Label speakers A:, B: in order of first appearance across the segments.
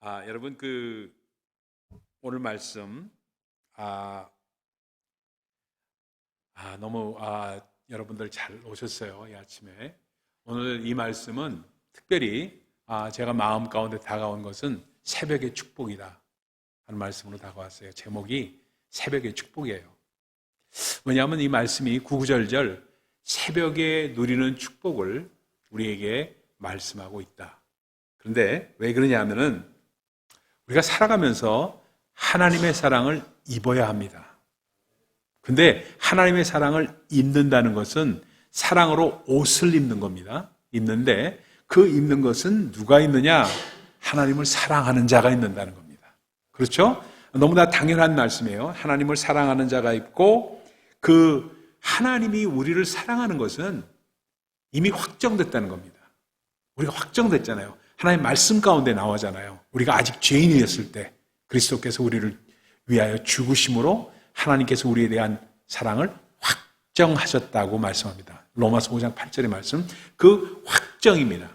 A: 여러분 오늘 말씀 너무 여러분들 잘 오셨어요. 이 아침에 오늘 이 말씀은 특별히 제가 마음 가운데 다가온 것은 새벽의 축복이다 하는 말씀으로 다가왔어요. 제목이 새벽의 축복이에요. 왜냐하면 이 말씀이 구구절절 새벽에 누리는 축복을 우리에게 말씀하고 있다. 그런데 왜 그러냐 하면은 우리가 살아가면서 하나님의 사랑을 입어야 합니다. 근데 하나님의 사랑을 입는다는 것은 사랑으로 옷을 입는 겁니다. 입는데 그 입는 것은 누가 입느냐? 하나님을 사랑하는 자가 입는다는 겁니다. 그렇죠? 너무나 당연한 말씀이에요. 하나님을 사랑하는 자가 입고 그 하나님이 우리를 사랑하는 것은 이미 확정됐다는 겁니다. 우리가 확정됐잖아요. 하나님의 말씀 가운데 나오잖아요. 우리가 아직 죄인이었을 때 그리스도께서 우리를 위하여 죽으심으로 하나님께서 우리에 대한 사랑을 확정하셨다고 말씀합니다. 로마서 5장 8절의 말씀, 그 확정입니다.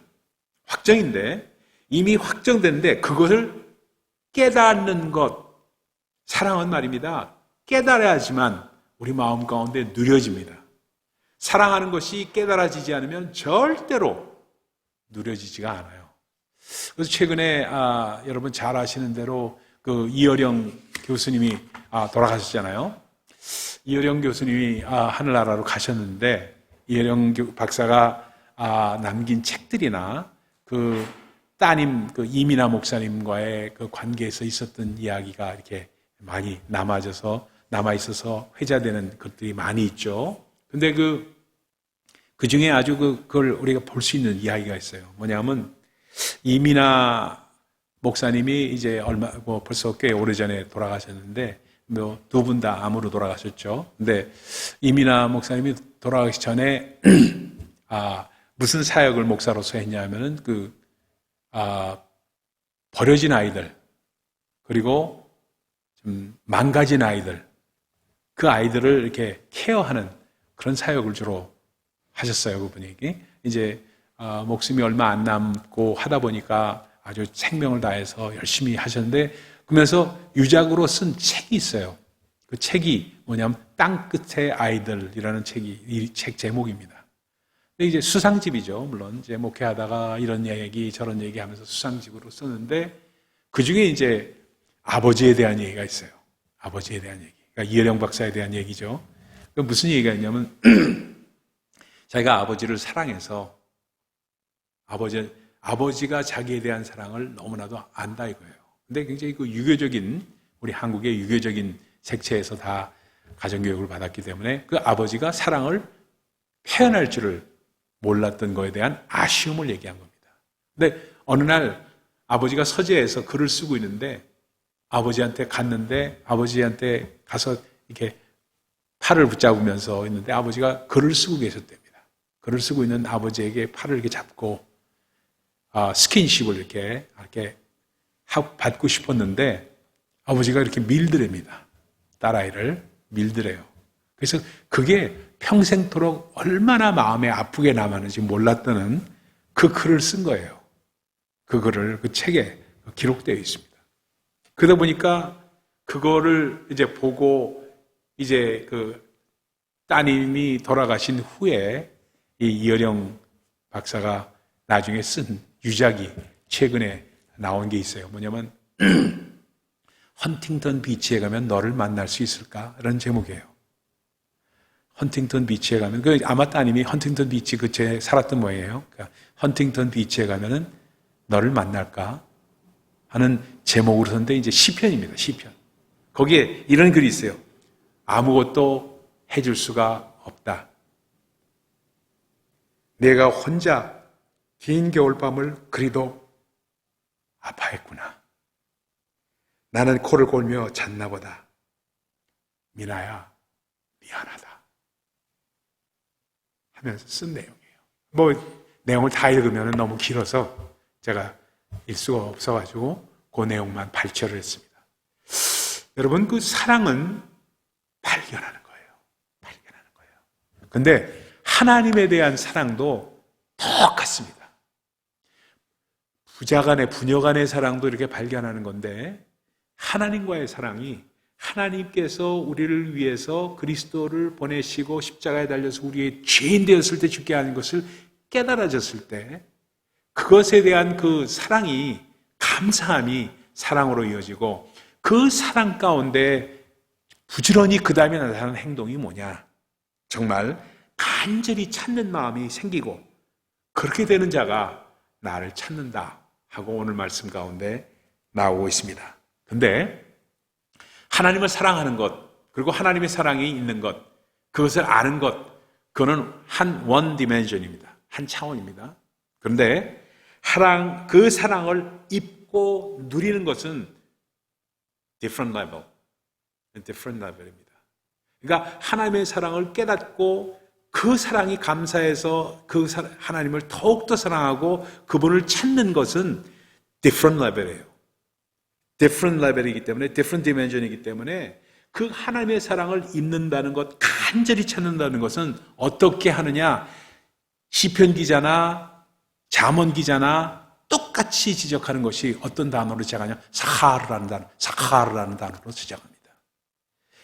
A: 확정인데 이미 확정됐는데 그것을 깨닫는 것, 사랑은 말입니다. 깨달아야지만 우리 마음 가운데 누려집니다. 사랑하는 것이 깨달아지지 않으면 절대로 누려지지가 않아요. 그래서 최근에 여러분 잘 아시는 대로 이어령 교수님이 돌아가셨잖아요. 이어령 교수님이 하늘나라로 가셨는데 이어령 박사가 남긴 책들이나 따님 이민아 목사님과의 관계에서 있었던 이야기가 이렇게 많이 남아 있어서 회자되는 것들이 많이 있죠. 근데 그 중에 아주 그걸 우리가 볼 수 있는 이야기가 있어요. 뭐냐면 이민아 목사님이 이제 벌써 꽤 오래전에 돌아가셨는데 두 분 다 암으로 돌아가셨죠. 근데 이민아 목사님이 돌아가기 전에 무슨 사역을 목사로서 했냐면은 버려진 아이들 그리고 좀 망가진 아이들 그 아이들을 이렇게 케어하는 그런 사역을 주로 하셨어요. 그분이 이제 목숨이 얼마 안 남고 하다 보니까 아주 생명을 다해서 열심히 하셨는데 그러면서 유작으로 쓴 책이 있어요. 그 책이 뭐냐면 땅끝의 아이들이라는 책이 이 책 제목입니다. 근데 이제 수상집이죠. 물론 이제 목회하다가 이런 얘기 저런 얘기하면서 수상집으로 썼는데 그 중에 이제 아버지에 대한 얘기가 있어요. 아버지에 대한 얘기. 그러니까 이혜령 박사에 대한 얘기죠. 무슨 얘기가 있냐면 자기가 아버지를 사랑해서 아버지가 자기에 대한 사랑을 너무나도 안다 이거예요. 근데 굉장히 유교적인 우리 한국의 유교적인 색채에서 다 가정교육을 받았기 때문에 그 아버지가 사랑을 표현할 줄을 몰랐던 거에 대한 아쉬움을 얘기한 겁니다. 근데 어느 날 아버지가 서재에서 글을 쓰고 있는데 아버지한테 갔는데 아버지한테 가서 이렇게 팔을 붙잡으면서 있는데 아버지가 글을 쓰고 계셨답니다. 글을 쓰고 있는 아버지에게 팔을 이렇게 잡고 스킨십을 이렇게 받고 싶었는데 아버지가 이렇게 밀드랍니다. 딸아이를 밀드래요. 그래서 그게 평생토록 얼마나 마음에 아프게 남았는지 몰랐다는 그 글을 쓴 거예요. 그 글을 그 책에 기록되어 있습니다. 그러다 보니까 그거를 이제 보고 이제 따님이 돌아가신 후에 이 이어령 박사가 나중에 쓴 유작이 최근에 나온 게 있어요. 뭐냐면 헌팅턴 비치에 가면 너를 만날 수 있을까? 이런 제목이에요. 헌팅턴 비치에 가면 아마 따님이 헌팅턴 비치 근처에 살았던 모양이에요. 그러니까 헌팅턴 비치에 가면은 너를 만날까? 하는 제목으로 썼는데 이제 시편입니다. 시편. 거기에 이런 글이 있어요. 아무것도 해줄 수가 없다. 내가 혼자 긴 겨울밤을 그리도 아파했구나. 나는 코를 골며 잤나 보다. 미나야, 미안하다. 하면서 쓴 내용이에요. 내용을 다 읽으면 너무 길어서 제가 읽을 수가 없어가지고 그 내용만 발췌를 했습니다. 여러분, 사랑은 발견하는 거예요. 발견하는 거예요. 근데 하나님에 대한 사랑도 똑같습니다. 부자간의 부녀간의 사랑도 이렇게 발견하는 건데 하나님과의 사랑이 하나님께서 우리를 위해서 그리스도를 보내시고 십자가에 달려서 우리의 죄인 되었을 때 죽게 하는 것을 깨달아졌을 때 그것에 대한 그 사랑이 감사함이 사랑으로 이어지고 그 사랑 가운데 부지런히 그 다음에 나타나는 행동이 뭐냐? 정말 간절히 찾는 마음이 생기고 그렇게 되는 자가 나를 찾는다 하고 오늘 말씀 가운데 나오고 있습니다. 근데 하나님을 사랑하는 것 그리고 하나님의 사랑이 있는 것 그것을 아는 것 그거는 원 디멘전입니다. 한 차원입니다. 그런데 그 사랑을 입고 누리는 것은 different level입니다. 그러니까 하나님의 사랑을 깨닫고 그 사랑이 감사해서 그 하나님을 더욱더 사랑하고 그분을 찾는 것은 different level이에요. different level이기 때문에 different dimension이기 때문에 그 하나님의 사랑을 입는다는 것, 간절히 찾는다는 것은 어떻게 하느냐? 시편 기자나 잠언 기자나 똑같이 지적하는 것이 어떤 단어로 시작하냐? 사카르라는 단어로 시작합니다.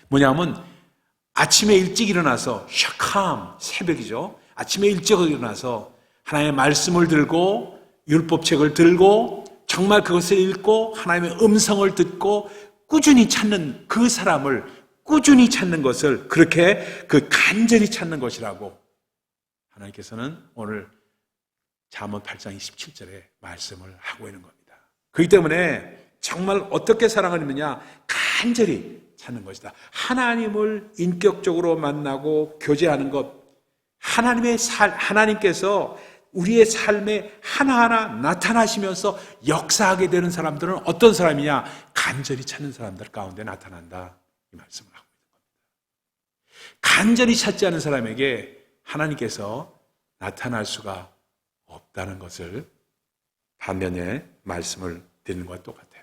A: 뭐냐면 아침에 일찍 일어나서 샤캄, 새벽이죠. 아침에 일찍 일어나서 하나님의 말씀을 들고 율법책을 들고 정말 그것을 읽고 하나님의 음성을 듣고 꾸준히 찾는 그 사람을 꾸준히 찾는 것을 그렇게 그 간절히 찾는 것이라고 하나님께서는 오늘 잠언 8장 27절에 말씀을 하고 있는 겁니다. 그렇기 때문에 정말 어떻게 사랑을 입느냐? 간절히 찾는 것이다. 하나님을 인격적으로 만나고 교제하는 것, 하나님께서 우리의 삶에 하나하나 나타나시면서 역사하게 되는 사람들은 어떤 사람이냐? 간절히 찾는 사람들 가운데 나타난다. 이 말씀을 하고 있는 겁니다. 간절히 찾지 않은 사람에게 하나님께서 나타날 수가 없다는 것을 반면에 말씀을 드리는 것과 똑같아요.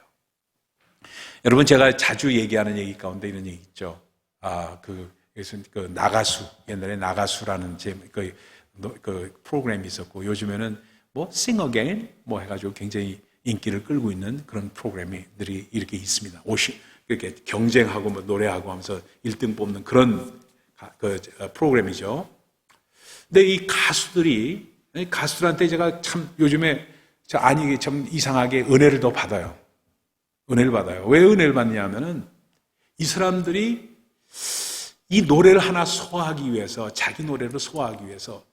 A: 여러분 제가 자주 얘기하는 얘기 가운데 이런 얘기 있죠. 나가수, 옛날에 나가수라는 그 프로그램이 있었고 요즘에는 뭐 Sing Again 뭐 해가지고 굉장히 인기를 끌고 있는 그런 프로그램들이 이렇게 있습니다. 이렇게 경쟁하고 뭐 노래하고 하면서 1등 뽑는 그런 프로그램이죠. 근데 이 가수들한테 제가 참 요즘에 참 이상하게 은혜를 더 받아요. 은혜를 받아요. 왜 은혜를 받느냐면은 이 사람들이 이 노래를 하나 소화하기 위해서 자기 노래를 소화하기 위해서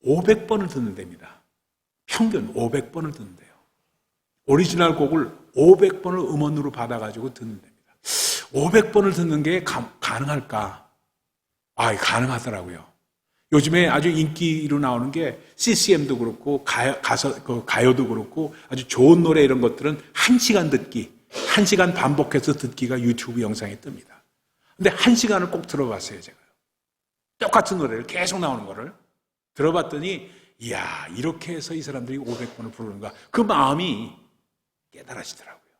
A: 500번을 듣는답니다. 평균 500번을 듣는데요. 오리지널 곡을 500번을 음원으로 받아가지고 듣는답니다. 500번을 듣는 게 가능할까? 가능하더라고요. 요즘에 아주 인기로 나오는 게 CCM도 그렇고 가요도 그렇고 아주 좋은 노래 이런 것들은 1시간 듣기, 1시간 반복해서 듣기가 유튜브 영상에 뜹니다. 근데 1시간을 꼭 들어봤어요, 제가요. 똑같은 노래를 계속 나오는 거를 들어봤더니 이야, 이렇게 해서 이 사람들이 500번을 부르는가? 그 마음이 깨달아지더라고요.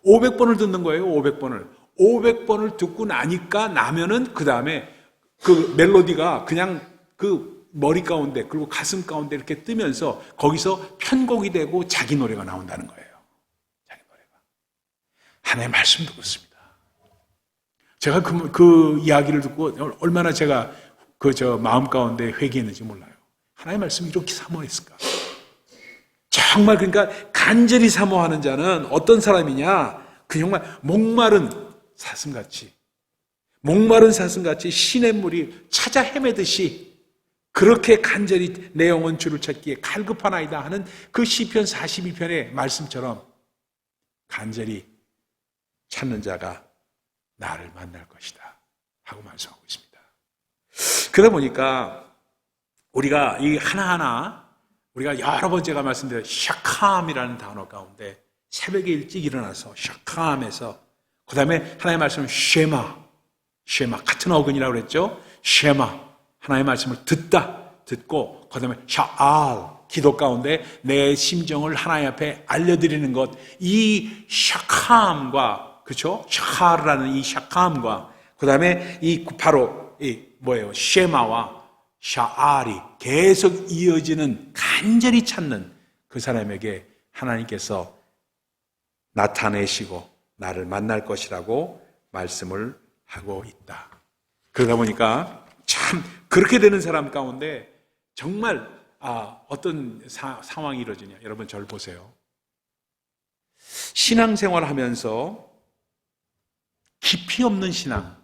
A: 500번을 듣는 거예요, 500번을. 500번을 듣고 나면은 그 다음에 그 멜로디가 그냥 그 머리 가운데 그리고 가슴 가운데 이렇게 뜨면서 거기서 편곡이 되고 자기 노래가 나온다는 거예요. 자기 노래가. 하나님의 말씀도 그렇습니다. 제가 그 이야기를 듣고 얼마나 제가 마음 가운데 회개했는지 몰라요. 하나님의 말씀이 이렇게 사모했을까? 정말 그러니까 간절히 사모하는 자는 어떤 사람이냐? 그 정말 목마른 사슴같이 시냇물이 찾아 헤매듯이 그렇게 간절히 내 영혼 주를 찾기에 갈급하나이다 하는 그 시편 42편의 말씀처럼 간절히 찾는 자가 나를 만날 것이다 하고 말씀하고 있습니다. 그러다 보니까 우리가 이 하나하나 우리가 여러 번 제가 말씀드린 샤캄이라는 단어 가운데 새벽에 일찍 일어나서 샤캄에서 그 다음에 하나님의 말씀은 쉐마 같은 어근이라고 그랬죠. 쉐마 하나님의 말씀을 듣고 그 다음에 샤알 기도 가운데 내 심정을 하나님 앞에 알려드리는 것, 이 샤캄과 그렇죠? 샤르라는 이 샤캄과 그 다음에 이 바로 쉐마와 샤알이 계속 이어지는 간절히 찾는 그 사람에게 하나님께서 나타내시고 나를 만날 것이라고 말씀을 하고 있다. 그러다 보니까 참 그렇게 되는 사람 가운데 정말 어떤 상황이 이루어지냐. 여러분 저를 보세요. 신앙생활 하면서 깊이 없는 신앙,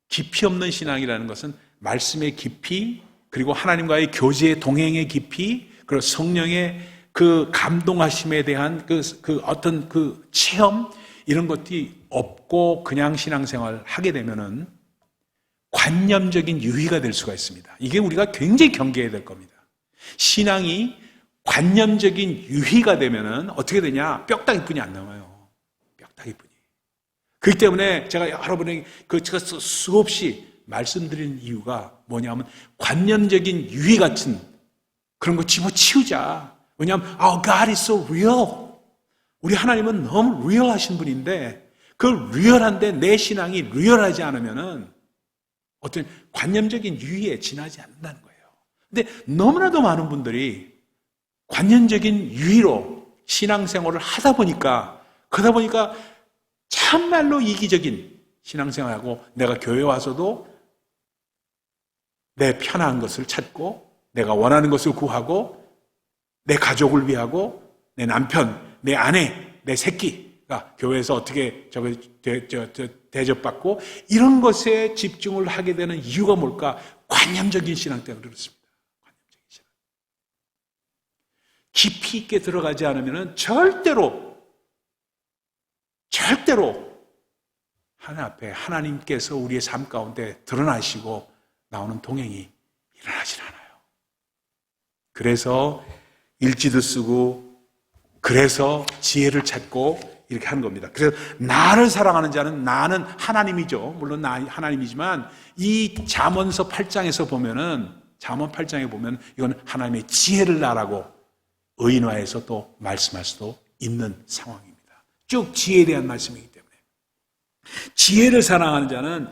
A: 깊이 없는 신앙이라는 것은 말씀의 깊이, 그리고 하나님과의 교제의 동행의 깊이, 그리고 성령의 그 감동하심에 대한 그 어떤 그 체험, 이런 것들이 없고 그냥 신앙생활 하게 되면은 관념적인 유희가 될 수가 있습니다. 이게 우리가 굉장히 경계해야 될 겁니다. 신앙이 관념적인 유희가 되면은 어떻게 되냐? 뼈다귀뿐이 안 남아요. 뼈다귀뿐이. 그렇기 때문에 제가 여러분에게 제가 수없이 말씀드리는 이유가 뭐냐면 관념적인 유희 같은 그런 거 집어치우자. 왜냐하면 Our God is so real. 우리 하나님은 너무 리얼하신 분인데 그 리얼한데 내 신앙이 리얼하지 않으면은 어떤 관념적인 유희에 지나지 않는다는 거예요. 근데 너무나도 많은 분들이 관념적인 유희로 신앙생활을 그러다 보니까 참말로 이기적인 신앙생활하고 내가 교회 와서도 내 편한 것을 찾고 내가 원하는 것을 구하고 내 가족을 위하고 내 남편, 내 아내, 내 새끼가 교회에서 어떻게 대접받고 이런 것에 집중을 하게 되는 이유가 뭘까? 관념적인 신앙 때문에 그렇습니다. 관념적인 신앙. 깊이 있게 들어가지 않으면 절대로 하나님 앞에 하나님께서 우리의 삶 가운데 드러나시고 나오는 동행이 일어나질 않아요. 그래서 일지도 쓰고 그래서 지혜를 찾고 이렇게 하는 겁니다. 그래서 나를 사랑하는 자는 나는 하나님이죠. 물론 나 하나님이지만 이 잠언서 8장에서 보면은 잠언 8장에 보면 이건 하나님의 지혜를 나라고 의인화해서 또 말씀할 수도 있는 상황입니다. 쭉 지혜에 대한 말씀이기 때문에 지혜를 사랑하는 자는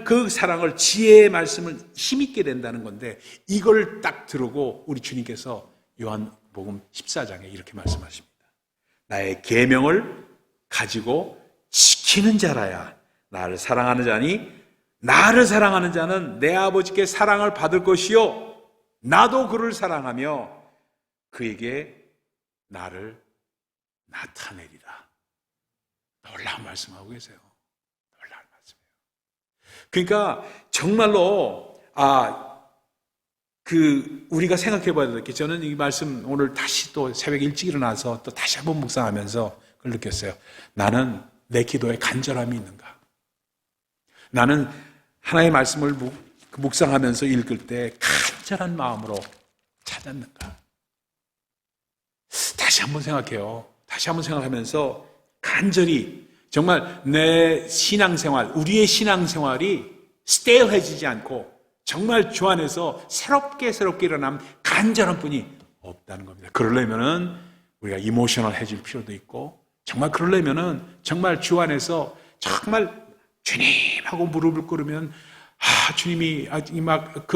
A: 그 사랑을 지혜의 말씀을 힘있게 된다는 건데 이걸 딱 들고 우리 주님께서 요한복음 14장에 이렇게 말씀하십니다. 나의 계명을 가지고 지키는 자라야 나를 사랑하는 자니 나를 사랑하는 자는 내 아버지께 사랑을 받을 것이요 나도 그를 사랑하며 그에게 나를 나타내리라. 놀라운 말씀하고 계세요. 놀라운 말씀이에요. 그러니까 정말로 우리가 생각해 봐야 될 게 저는 이 말씀 오늘 다시 또 새벽 일찍 일어나서 또 다시 한번 묵상하면서 그걸 느꼈어요. 나는 내 기도에 간절함이 있는가? 나는 하나님의 말씀을 묵상하면서 읽을 때 간절한 마음으로 찾았는가? 다시 한번 생각해요. 다시 한번 생각하면서 간절히 정말 내 신앙생활, 우리의 신앙생활이 스테일해지지 않고 정말 주 안에서 새롭게 일어나면 간절한 분이 없다는 겁니다. 그러려면은 우리가 이모셔널해질 필요도 있고 정말 그러려면은 정말 주 안에서 정말 주님하고 무릎을 꿇으면 주님이 막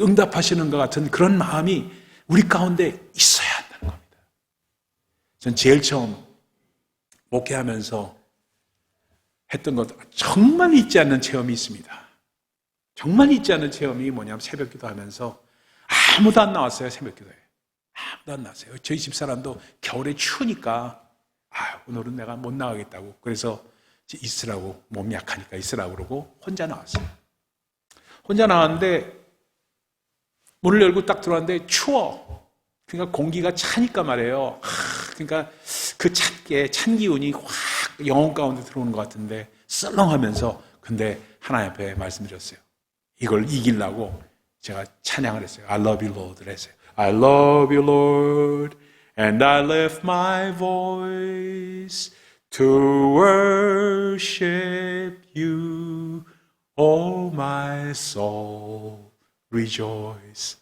A: 응답하시는 것 같은 그런 마음이 우리 가운데 있어야 한다는 겁니다. 전 제일 처음 목회하면서 했던 것 정말 잊지 않는 체험이 있습니다. 정말 잊지 않는 체험이 뭐냐면 새벽 기도하면서 아무도 안 나왔어요. 새벽 기도에 아무도 안 나왔어요. 저희 집사람도 겨울에 추우니까 오늘은 내가 못 나가겠다고 그래서 있으라고 몸이 약하니까 있으라고 그러고 혼자 나왔어요. 혼자 나왔는데 문을 열고 딱 들어왔는데 추워. 그러니까 공기가 차니까 말이에요. 그러니까 그 찬 기운이 확 영혼 가운데 들어오는 것 같은데 썰렁하면서 근데 하나님 앞에 말씀드렸어요. 이걸 이기려고 제가 찬양을 했어요. I love you, Lord를 했어요. I love you, Lord, and I lift my voice to worship you, oh my soul, rejoice.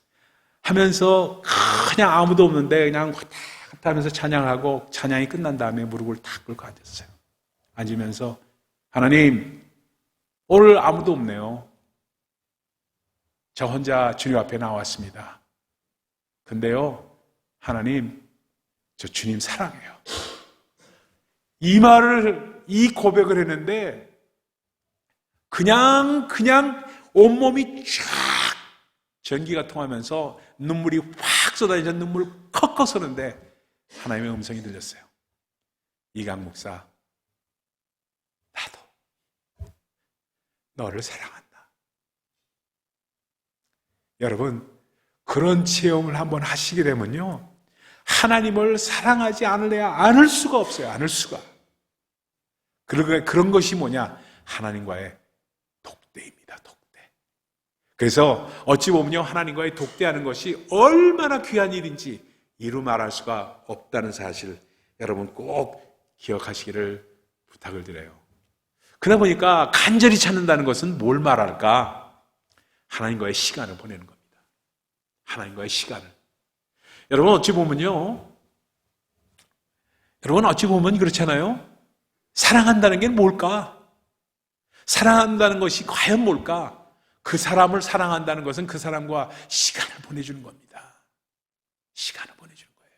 A: 하면서 그냥 아무도 없는데 그냥 왔다 갔다 하면서 찬양하고 찬양이 끝난 다음에 무릎을 탁 꿇고 앉았어요. 앉으면서 하나님, 오늘 아무도 없네요. 저 혼자 주님 앞에 나왔습니다. 근데요, 하나님, 저 주님 사랑해요. 이 고백을 했는데 그냥 온몸이 쫙 전기가 통하면서 눈물이 확 쏟아지면서 눈물을 컥컥 쏘는데 하나님의 음성이 들렸어요. 이강 목사, 나도 너를 사랑한다. 여러분, 그런 체험을 한번 하시게 되면요, 하나님을 사랑하지 않을 수가 없어요. 않을 수가. 그런 것이 뭐냐? 하나님과의 독대입니다. 독대. 그래서 어찌 보면요, 하나님과의 독대하는 것이 얼마나 귀한 일인지 이루 말할 수가 없다는 사실, 여러분 꼭 기억하시기를 부탁을 드려요. 그러다 보니까 간절히 찾는다는 것은 뭘 말할까? 하나님과의 시간을 보내는 겁니다. 하나님과의 시간을. 여러분 어찌 보면 그렇잖아요. 사랑한다는 게 뭘까? 사랑한다는 것이 과연 뭘까? 그 사람을 사랑한다는 것은 그 사람과 시간을 보내주는 겁니다. 시간을 보내주는 거예요.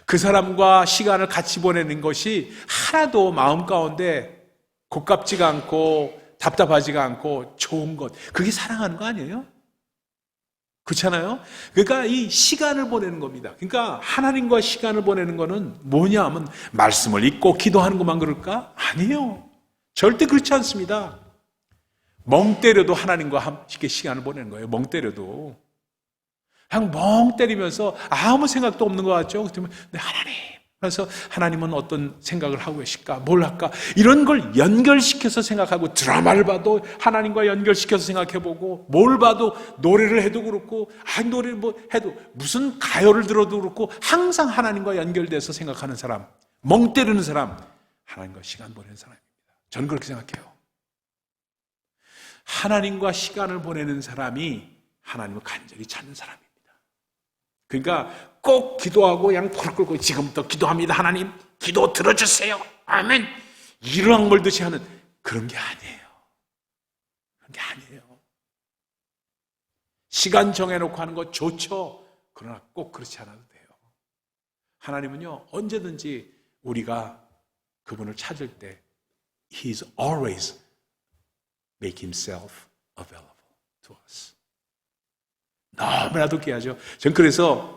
A: 그 사람과 시간을 같이 보내는 것이 하나도 마음 가운데 고깝지가 않고 답답하지가 않고 좋은 것, 그게 사랑하는 거 아니에요? 그렇잖아요? 그러니까 이 시간을 보내는 겁니다. 그러니까 하나님과 시간을 보내는 거는 뭐냐 하면 말씀을 읽고 기도하는 것만 그럴까? 아니에요. 절대 그렇지 않습니다. 멍 때려도 하나님과 함께 시간을 보내는 거예요. 멍 때려도. 그냥 멍 때리면서 아무 생각도 없는 것 같죠? 그러면 하나님, 그래서 하나님은 어떤 생각을 하고 계실까? 뭘 할까? 이런 걸 연결시켜서 생각하고, 드라마를 봐도 하나님과 연결시켜서 생각해보고, 뭘 봐도 노래를 해도 그렇고, 노래를 뭐 해도, 무슨 가요를 들어도 그렇고, 항상 하나님과 연결돼서 생각하는 사람, 멍 때리는 사람, 하나님과 시간 보내는 사람입니다. 저는 그렇게 생각해요. 하나님과 시간을 보내는 사람이 하나님을 간절히 찾는 사람입니다. 그러니까 꼭 기도하고 그냥 무릎 꿇고 지금부터 기도합니다. 하나님, 기도 들어주세요. 아멘. 이러한 걸듯이 하는 그런 게 아니에요. 그런 게 아니에요. 시간 정해놓고 하는 거 좋죠. 그러나 꼭 그렇지 않아도 돼요. 하나님은요, 언제든지 우리가 그분을 찾을 때 He's always make Himself available to us. 너무나도 귀하죠. 전 그래서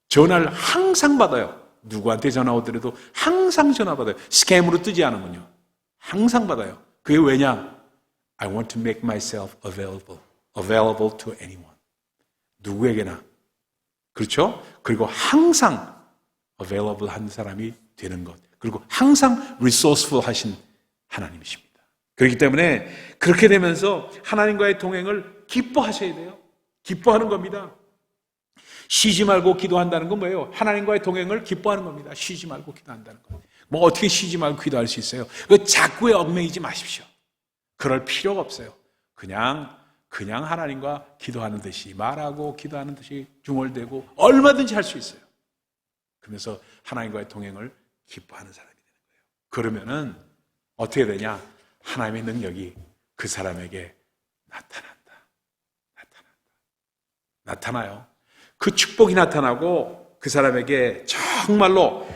A: 전화를 항상 받아요. 누구한테 전화 오더라도 항상 전화 받아요. 스캠으로 뜨지 않으면요. 항상 받아요. 그게 왜냐? I want to make myself available to anyone. 누구에게나. 그렇죠? 그리고 항상 available 한 사람이 되는 것. 그리고 항상 resourceful 하신 하나님이십니다. 그렇기 때문에 그렇게 되면서 하나님과의 동행을 기뻐하셔야 돼요. 기뻐하는 겁니다. 쉬지 말고 기도한다는 건 뭐예요? 하나님과의 동행을 기뻐하는 겁니다. 쉬지 말고 기도한다는 거. 뭐 어떻게 쉬지 말고 기도할 수 있어요? 그 자꾸에 얽매이지 마십시오. 그럴 필요가 없어요. 그냥 하나님과 기도하는 듯이 말하고 기도하는 듯이 중얼대고 얼마든지 할 수 있어요. 그러면서 하나님과의 동행을 기뻐하는 사람이 되는 거예요. 그러면은 어떻게 되냐? 하나님의 능력이 그 사람에게 나타나요. 그 축복이 나타나고 그 사람에게 정말로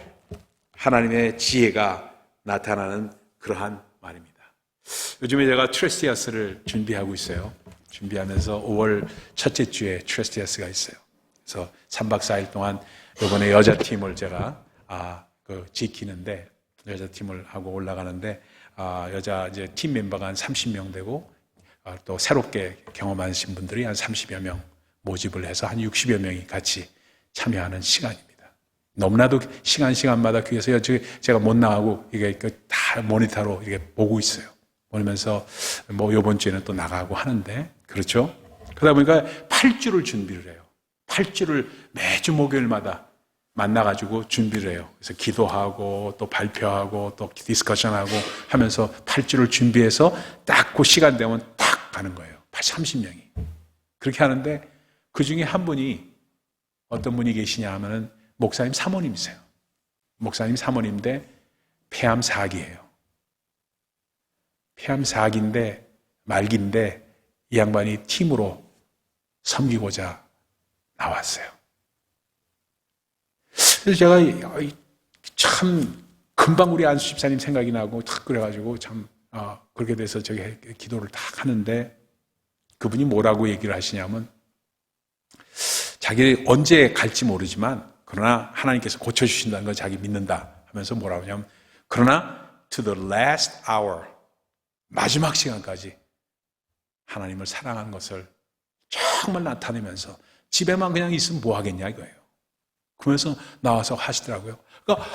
A: 하나님의 지혜가 나타나는 그러한 말입니다. 요즘에 제가 트레스티아스를 준비하고 있어요. 준비하면서 5월 첫째 주에 트레스티아스가 있어요. 그래서 3박 4일 동안 이번에 여자팀을 제가 지키는데, 여자팀을 하고 올라가는데, 여자 이제 팀 멤버가 한 30명 되고, 또 새롭게 경험하신 분들이 한 30여 명 모집을 해서 한 60여 명이 같이 참여하는 시간입니다. 너무나도 시간마다 귀해서 제가 못 나가고 이게 다 모니터로 이렇게 보고 있어요. 보면서 뭐 이번 주에는 또 나가고 하는데, 그렇죠? 그러다 보니까 8주를 준비를 해요. 8주를 매주 목요일마다 만나가지고 준비를 해요. 그래서 기도하고 또 발표하고 또 디스커션하고 하면서 8주를 준비해서 딱 그 시간 되면 딱 가는 거예요. 30명이. 그렇게 하는데 그 중에 한 분이 어떤 분이 계시냐 하면은 목사님 사모님이세요. 목사님 사모님인데 폐암 4기예요. 폐암 4기인데 말기인데 이 양반이 팀으로 섬기고자 나왔어요. 그래서 제가 참 금방 우리 안수 집사님 생각이 나고 탁 그래가지고 참 그렇게 돼서 저기 기도를 딱 하는데 그분이 뭐라고 얘기를 하시냐면 자기 언제 갈지 모르지만 그러나 하나님께서 고쳐주신다는 걸 자기 믿는다 하면서 뭐라고 하냐면 그러나 to the last hour 마지막 시간까지 하나님을 사랑한 것을 정말 나타내면서 집에만 그냥 있으면 뭐 하겠냐 이거예요. 그러면서 나와서 하시더라고요. 그러니까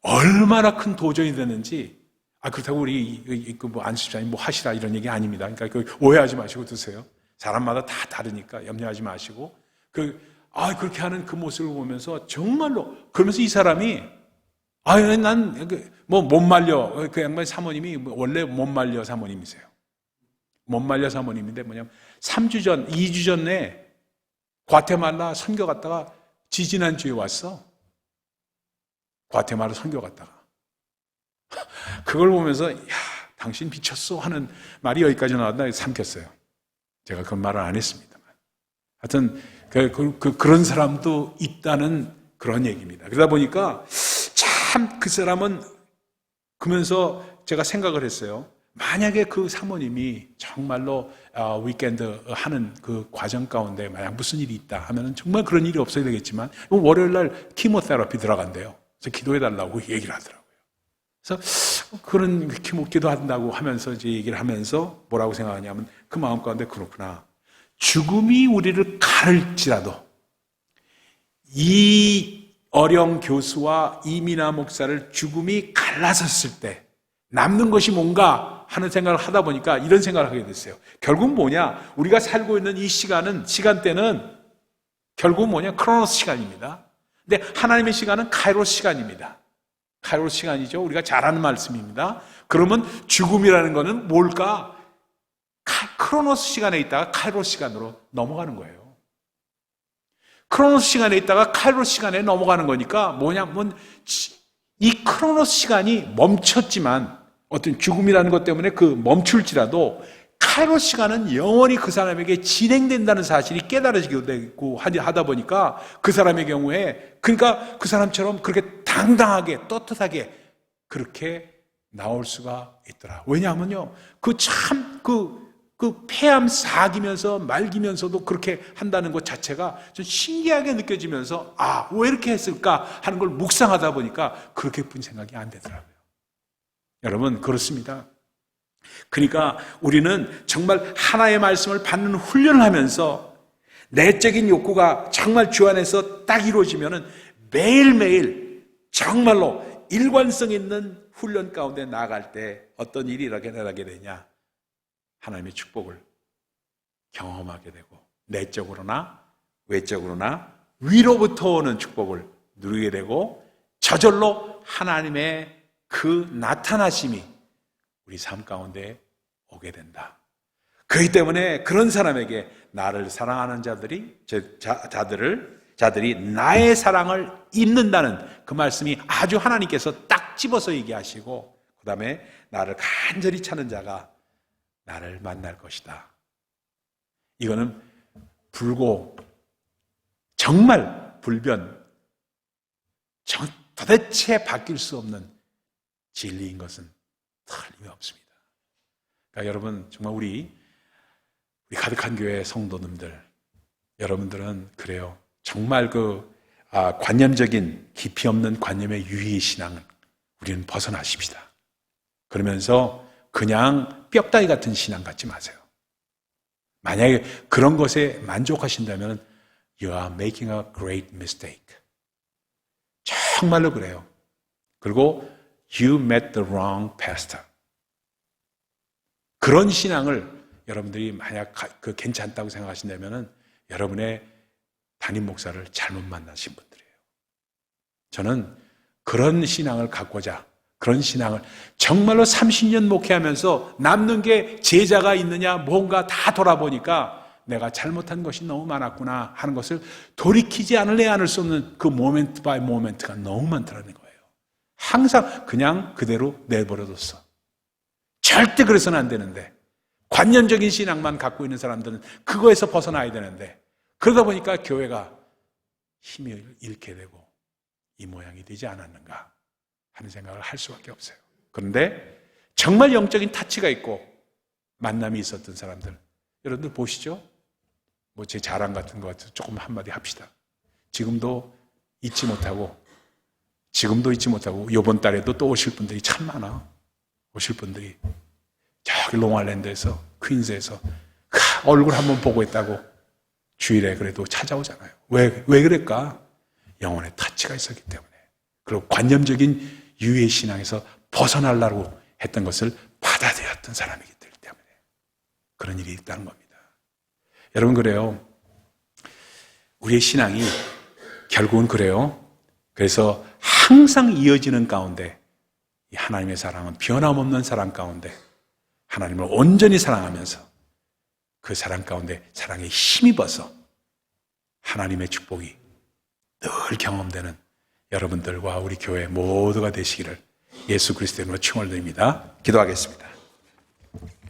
A: 얼마나 큰 도전이 됐는지 그렇다고 우리 뭐 안수자님 뭐 하시라 이런 얘기 아닙니다. 그러니까 오해하지 마시고 드세요. 사람마다 다 다르니까 염려하지 마시고 그렇게 하는 그 모습을 보면서 정말로 그러면서 이 사람이 난 뭐 못 말려 그 양반 사모님이 원래 못 말려 사모님이세요. 못 말려 사모님인데 뭐냐면 3주 전 2주 전에 과테말라 선교 갔다가 지지난주에 왔어. 과테말라 선교 갔다가 그걸 보면서 야 당신 미쳤어 하는 말이 여기까지 나왔나 삼켰어요. 제가 그 말을 안 했습니다만 하여튼 그런 사람도 있다는 그런 얘기입니다. 그러다 보니까 참 그 사람은 그러면서 제가 생각을 했어요. 만약에 그 사모님이 정말로 위켄드 하는 그 과정 가운데 만약 무슨 일이 있다 하면은 정말 그런 일이 없어야 되겠지만 월요일 날 키모테라피 들어간대요. 그래서 기도해달라고 얘기를 하더라고요. 그래서 그런 기도한다고 하면서 이제 얘기를 하면서 뭐라고 생각하냐면 그 마음 가운데 그렇구나. 죽음이 우리를 가를지라도 이 어령 교수와 이민아 목사를 죽음이 갈라섰을 때 남는 것이 뭔가 하는 생각을 하다 보니까 이런 생각을 하게 됐어요. 결국은 뭐냐? 우리가 살고 있는 이 시간대는 결국은 뭐냐? 크로노스 시간입니다. 근데 하나님의 시간은 카이로스 시간입니다. 카이로스 시간이죠. 우리가 잘 아는 말씀입니다. 그러면 죽음이라는 것은 뭘까? 크로노스 시간에 있다가 카이로스 시간으로 넘어가는 거예요. 크로노스 시간에 있다가 카이로스 시간에 넘어가는 거니까 뭐냐면 이 크로노스 시간이 멈췄지만 어떤 죽음이라는 것 때문에 그 멈출지라도 카이로스 시간은 영원히 그 사람에게 진행된다는 사실이 깨달아지게 되고 하다 보니까 그 사람의 경우에 그러니까 그 사람처럼 그렇게 당당하게 떳떳하게 그렇게 나올 수가 있더라. 왜냐하면요, 그 폐암 사기면서 말기면서도 그렇게 한다는 것 자체가 좀 신기하게 느껴지면서 왜 이렇게 했을까 하는 걸 묵상하다 보니까 그렇게 쁜 생각이 안 되더라고요. 여러분 그렇습니다. 그러니까 우리는 정말 하나의 말씀을 받는 훈련을 하면서 내적인 욕구가 정말 주 안에서 딱 이루어지면은 매일매일 정말로 일관성 있는 훈련 가운데 나아갈 때 어떤 일이 일어나게 되냐? 하나님의 축복을 경험하게 되고 내적으로나 외적으로나 위로부터 오는 축복을 누리게 되고 저절로 하나님의 그 나타나심이 우리 삶 가운데 오게 된다. 그렇기 때문에 그런 사람에게 나를 사랑하는 자들이 나의 사랑을 입는다는 그 말씀이 아주 하나님께서 딱 집어서 얘기하시고 그 다음에 나를 간절히 찾는 자가 나를 만날 것이다. 이거는 정말 도대체 바뀔 수 없는 진리인 것은 틀림없습니다. 그러니까 여러분 정말 우리 가득한 교회 성도님들 여러분들은 그래요. 정말 관념적인 깊이 없는 관념의 유희 신앙은 우리는 벗어나십시다. 그러면서 그냥 뼈다귀 같은 신앙 갖지 마세요. 만약에 그런 것에 만족하신다면 You are making a great mistake. 정말로 그래요. 그리고 You met the wrong pastor. 그런 신앙을 여러분들이 만약 괜찮다고 생각하신다면 여러분의 담임 목사를 잘못 만나신 분들이에요. 저는 그런 신앙을 갖고자 그런 신앙을 정말로 30년 목회하면서 남는 게 제자가 있느냐 뭔가 다 돌아보니까 내가 잘못한 것이 너무 많았구나 하는 것을 돌이키지 않을 수 없는 그 모멘트 바이 모멘트가 너무 많더라는 거예요. 항상 그냥 그대로 내버려뒀어. 절대 그래서는 안 되는데 관념적인 신앙만 갖고 있는 사람들은 그거에서 벗어나야 되는데 그러다 보니까 교회가 힘을 잃게 되고 이 모양이 되지 않았는가 하는 생각을 할 수밖에 없어요. 그런데 정말 영적인 타치가 있고 만남이 있었던 사람들, 여러분들 보시죠? 뭐 제 자랑 같은 것 같아서 조금 한마디 합시다. 지금도 잊지 못하고 이번 달에도 또 오실 분들이 참 많아. 오실 분들이 저기 롱아일랜드에서, 퀸즈에서 얼굴 한번 보고 있다고 주일에 그래도 찾아오잖아요. 왜 그럴까? 영혼의 타치가 있었기 때문에. 그리고 관념적인 유해 신앙에서 벗어나려고 했던 것을 받아들였던 사람이기 때문에 그런 일이 있다는 겁니다. 여러분, 그래요. 우리의 신앙이 결국은 그래요. 그래서 항상 이어지는 가운데 이 하나님의 사랑은 변함없는 사랑 가운데 하나님을 온전히 사랑하면서 그 사랑 가운데 사랑에 힘입어서 하나님의 축복이 늘 경험되는 여러분들과 우리 교회 모두가 되시기를 예수 그리스도의 이름으로 축원을 드립니다. 기도하겠습니다.